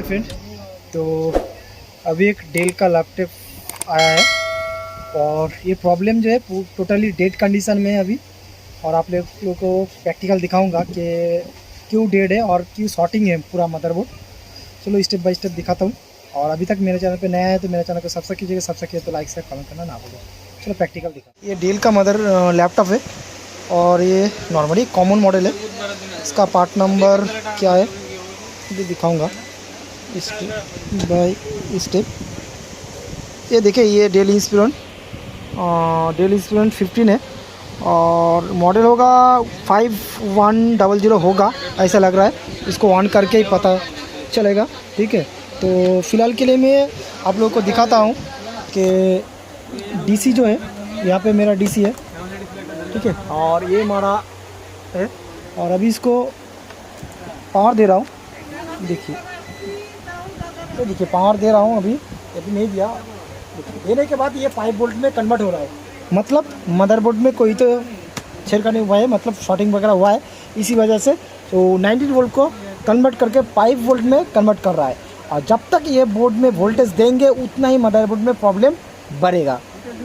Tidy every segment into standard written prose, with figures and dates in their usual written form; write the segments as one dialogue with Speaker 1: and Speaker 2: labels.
Speaker 1: Friend, तो अभी एक डेल का लैपटॉप आया है और ये प्रॉब्लम जो है टोटली डेड कंडीशन में है अभी। और आप लोगों को प्रैक्टिकल दिखाऊंगा कि क्यों डेड है और क्यों शॉर्टिंग है पूरा मदरबोर्ड। चलो स्टेप बाय स्टेप दिखाता हूँ। और अभी तक मेरे चैनल पे नया है तो मेरे चैनल को सब्सक्राइब कीजिएगा, सब्सक्राइब किया तो लाइक शेयर कमेंट करना ना भूलें। चलो प्रैक्टिकल दिखा। ये डेल का लैपटॉप है और ये नॉर्मली कॉमन मॉडल है। इसका पार्ट नंबर क्या है ये दिखाऊंगा स्टेप बाय स्टेप। ये देखिए, ये डेल इंस्पिरन 15 है और मॉडल होगा 5100 होगा ऐसा लग रहा है। इसको ऑन करके ही पता चलेगा। ठीक है, तो फ़िलहाल के लिए मैं आप लोगों को दिखाता हूँ कि डीसी जो है, यहाँ पे मेरा डीसी है। ठीक है, और ये हमारा है और अभी इसको पावर दे रहा हूँ। देखिए, तो देखिए पावर दे रहा हूँ अभी नहीं दिया। देने के बाद ये 5 वोल्ट में कन्वर्ट हो रहा है, मतलब मदरबोर्ड में कोई तो छेड़खानी हुआ है, मतलब शॉर्टिंग वगैरह हुआ है इसी वजह से। तो 19 वोल्ट को कन्वर्ट करके 5 वोल्ट में कन्वर्ट कर रहा है। और जब तक ये बोर्ड में वोल्टेज देंगे उतना ही मदरबोर्ड में प्रॉब्लम बढ़ेगा,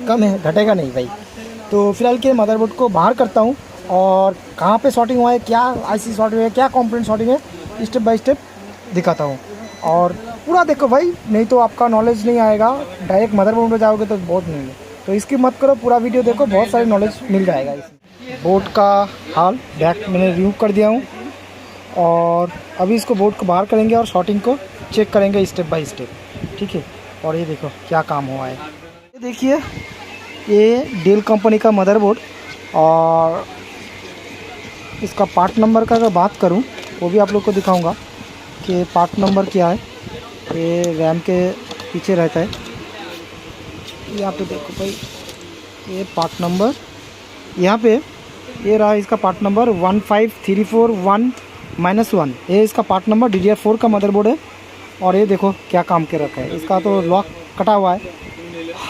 Speaker 1: कम है, घटेगा नहीं भाई। तो फिलहाल के मदरबोर्ड को बाहर करता हूँ और कहाँ पे शॉर्टिंग हुआ है, क्या आईसी शॉर्टिंग है, क्या कंपोनेंट शॉर्टिंग है, स्टेप बाय स्टेप दिखाता हूँ। और पूरा देखो भाई, नहीं तो आपका नॉलेज नहीं आएगा, डायरेक्ट मदरबोर्ड में जाओगे तो बहुत नहीं है। तो इसकी मत करो, पूरा वीडियो देखो, बहुत सारी नॉलेज मिल जाएगा इसमें। बोर्ड का हाल बैक मैंने रिमूव कर दिया हूँ और अभी इसको बोर्ड को बाहर करेंगे और शॉर्टिंग को चेक करेंगे स्टेप बाय स्टेप। ठीक है, और ये देखो क्या काम हुआ है। ये देखिए, ये डेल कंपनी का मदरबोर्ड और इसका पार्ट नंबर का अगर बात करूं वो भी आप लोग को दिखाऊंगा कि पार्ट नंबर क्या है। ये रैम के पीछे रहता है। यहाँ पे देखो भाई, ये पार्ट नंबर यहाँ पे ये रहा, इसका पार्ट नंबर 15341-1। ये इसका पार्ट नंबर DDR4 का मदरबोर्ड है। और ये देखो क्या काम के रखा है, इसका तो लॉक कटा हुआ है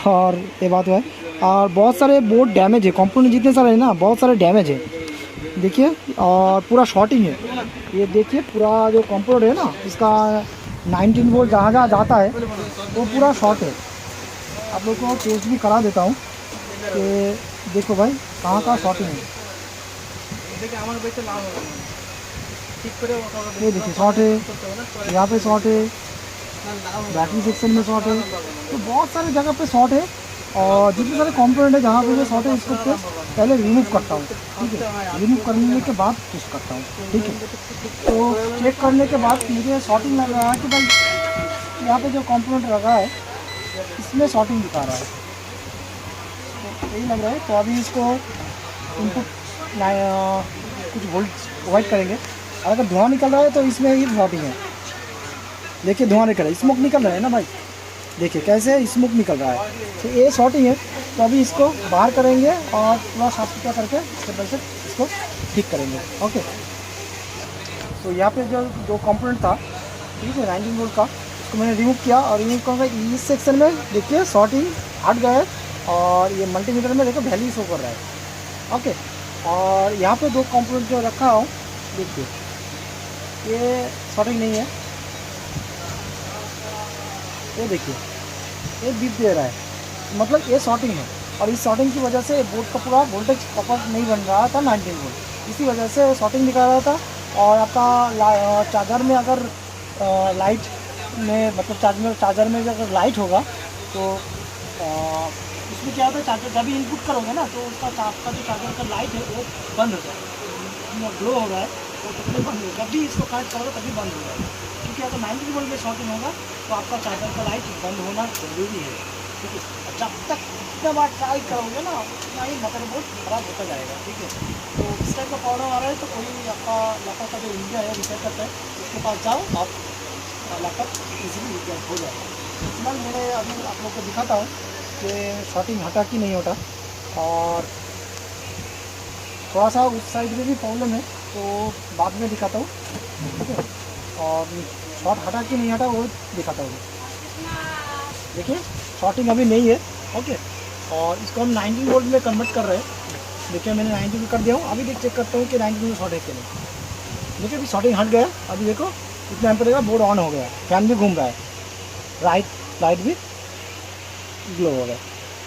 Speaker 1: और ये बात हुआ है। और बहुत सारे बोर्ड डैमेज है, कंपोनेंट जितने सारे हैं ना बहुत सारे डैमेज है। देखिए, और पूरा शॉर्टिंग है। ये देखिए पूरा जो कंपोनेंट है ना, इसका 19 वोल्ट जहाँ जहाँ जाता है वो पूरा शॉर्ट है। आप लोग को टेस्ट भी करा देता हूँ कि देखो भाई कहाँ कहाँ शॉर्टिंग है। ये देखिए शॉर्ट है, यहाँ पे शॉर्ट है, बैटरी सेक्शन में शॉर्ट है, तो बहुत सारी जगह पे शॉर्ट है। और जितने सारे कंपोनेंट है जहाँ पे शॉर्ट है इसको पहले रिमूव करता हूँ। ठीक है, रिमूव करने के बाद टेस्ट करता हूँ। ठीक है, तो चेक करने के बाद मुझे शॉर्टिंग लग रहा है कि भाई यहाँ पे जो कंपोनेंट लगा है इसमें शॉर्टिंग दिखा रहा है, तो यही लग रहा है। तो अभी इसको इनपुट कुछ वोल्ट प्रोवाइड करेंगे। और अगर धुआं निकल रहा है तो इसमें ही शॉर्टिंग है। देखिए धुआं निकल रहा है, स्मोक निकल रहा है ना भाई, देखिए कैसे स्मोक निकल रहा है, तो ये शॉर्टिंग है। तो अभी इसको बाहर करेंगे और पूरा साफ सुथरा करके स्टेप बाय स्टेप इसको ठीक करेंगे। ओके, तो यहाँ पे जो कंपोनेंट था, ठीक है, 19 वोल्ट का, उसको मैंने रिमूव किया। और रिमूव करके इस सेक्शन में देखिए शॉर्टिंग हट गया है और ये मल्टीमीटर में देखो वैल्यू शो कर रहा है। ओके, और यहाँ पे दो कंपोनेंट जो रखा हूँ, देखिए ये शॉर्टिंग नहीं है, ये देखिए ये बीप दे रहा है, मतलब ये शॉर्टिंग है। और इस शॉर्टिंग की वजह से बोर्ड का पूरा वोल्टेज प्रॉपर नहीं बन रहा था 19 वोल्ट, इसी वजह से शॉर्टिंग दिखा रहा था। और आपका चार्जर में अगर लाइट में, मतलब चार्जर में अगर लाइट होगा तो उसमें क्या होता है, चार्जर जब भी इनपुट करोगे ना तो उसका आपका जो चार्जर का लाइट है वो बंद हो जाएगा, ग्लो हो रहा है वो तभी बंद होगा, जब भी इसको कनेक्ट करोगे तभी बंद हो जाएगा। क्योंकि अगर 19 वोल्ट में शॉर्टिंग होगा तो आपका चार्जर का लाइट बंद होना जरूरी है। ठीक है, जब तक जितना बार ट्राई करोगे ना उतना ही मदरबोर्ड खराब होता जाएगा। ठीक है, तो इस टाइप का प्रॉब्लम आ रहा है तो कोई आपका लैपटॉप का जो इंडिया है रिपेयर करता है उसके पास जाओ, आप लैपटॉप इजीली रिपेयर हो जाएगा। फिलहाल मैंने अभी आप लोग को दिखाता हूँ कि शॉर्टिंग हटा कि नहीं हटा। और थोड़ा सा उस साइड में भी प्रॉब्लम है तो बाद में दिखाता हूँ। ठीक है, और शॉर्ट हटा कि नहीं हटा वो दिखाता हूँ। देखिए शॉर्टिंग अभी नहीं है। ओके, और इसको हम 19 वोल्ट में कन्वर्ट कर रहे हैं। देखिए मैंने 19 में कर दिया हूँ। अभी चेक करता हूँ कि 19 में शॉर्ट है कि नहीं। देखिए अभी शॉर्टिंग हट गया। अभी देखो इतना एम्पेयर का बोर्ड ऑन हो गया, फैन भी घूम रहा है, लाइट भी ग्लो हो गया।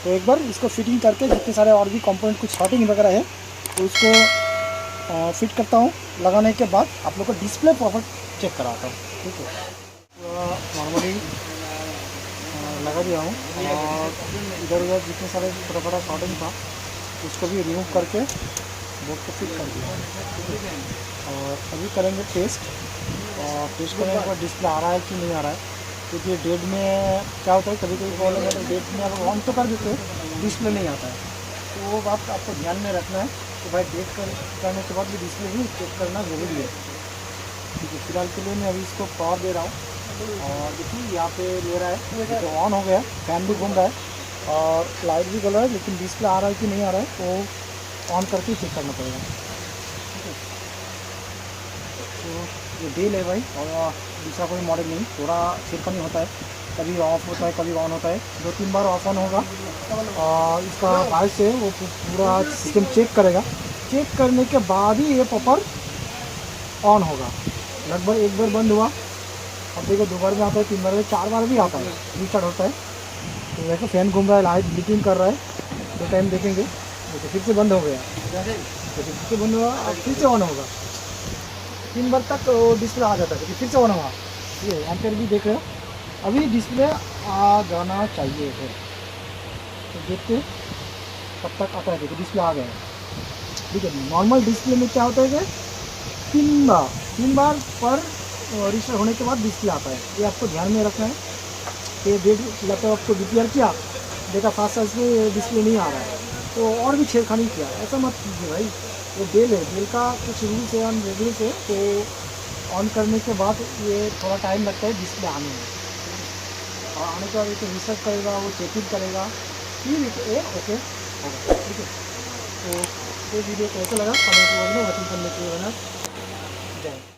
Speaker 1: तो एक बार इसको फिटिंग करके जितने सारे और भी कंपोनेंट कुछ शॉर्टिंग वगैरह है तो उसको फिट करता हूँ। लगाने के बाद आप लोग को डिस्प्ले प्रॉपर चेक कराता हूँ, ठीक है। नॉर्मली लगा दिया हूँ और इधर उधर जितने सारे छोटा छोटा शॉर्टिंग था उसको भी रिमूव करके बोर्ड को फिट कर दिया, ठीक है। और अभी करेंगे टेस्ट, और टेस्ट करने के बाद डिस्प्ले आ रहा है कि नहीं आ रहा है, क्योंकि डेट में क्या होता है कभी कभी प्रॉब्लम है तो डेट में अगर ऑन तो कर देते डिस्प्ले नहीं आता है। तो वो बात आपको ध्यान में रखना है कि भाई डेट करने के बाद भी डिस्प्ले भी चेक करना ज़रूरी है, ठीक है। फिलहाल के लिए मैं अभी इसको पावर दे रहा हूँ और देखिए यहाँ पे ले रहा है तो ऑन हो गया, फैन भी घूम रहा है और लाइट भी जल रहा है, लेकिन डिस्प्ले आ रहा है कि नहीं आ रहा है तो ऑन करके चेक करना पड़ेगा, ठीक है। तो ये डेल है भाई और दूसरा कोई मॉडल नहीं, थोड़ा छिड़कनी होता है, कभी ऑफ होता है कभी ऑन होता है, 2-3 बार ऑफ ऑन होगा और इसका वॉइस है वो पूरा सिस्टम चेक करेगा, चेक करने के बाद ही ये प्रॉपर ऑन होगा। लगभग एक बार बंद हुआ, अब देखो 2 बार में आता है, 3 बार में, 4 बार भी आता है, रीस्टार्ट होता है। तो देखो फैन घूम रहा है, लाइट ब्लिंकिंग कर रहा है, तो टाइम देखेंगे, देखो फिर से बंद हो गया, तो फिर से बंद हुआ, अब फिर से ऑन होगा, 3 बार तक डिस्प्ले आ जाता है, फिर से ऑन हुआ। ये एम्पेयर भी देख रहे हो, अभी डिस्प्ले आ जाना चाहिए फिर, तो देखते कब तक आता है। देखो डिस्प्ले आ गया है, ठीक है। नॉर्मल डिस्प्ले में क्या होता है कि 3 बार पर रिस्टार्ट होने के बाद डिस्प्ले आता है, ये आपको ध्यान में रखना है कि डेट लैपटॉप आपको रिपेयर किया, देखा फास्ट साइज में डिस्प्ले नहीं आ रहा है तो और भी छेड़खानी किया, ऐसा मत कीजिए भाई। ये डेल है, डेल का कुछ रूल्स है, रेगुलर्स है, तो ऑन करने के बाद ये थोड़ा टाइम लगता है डिस्प्ले आने में, और आने के बाद ये रिसर्च करेगा, वो चेकिंग करेगा, फिर ये ओके होगा, ठीक है। तो ये वीडियो कैसे लगा कमेंट में वचन करने के लिए जय।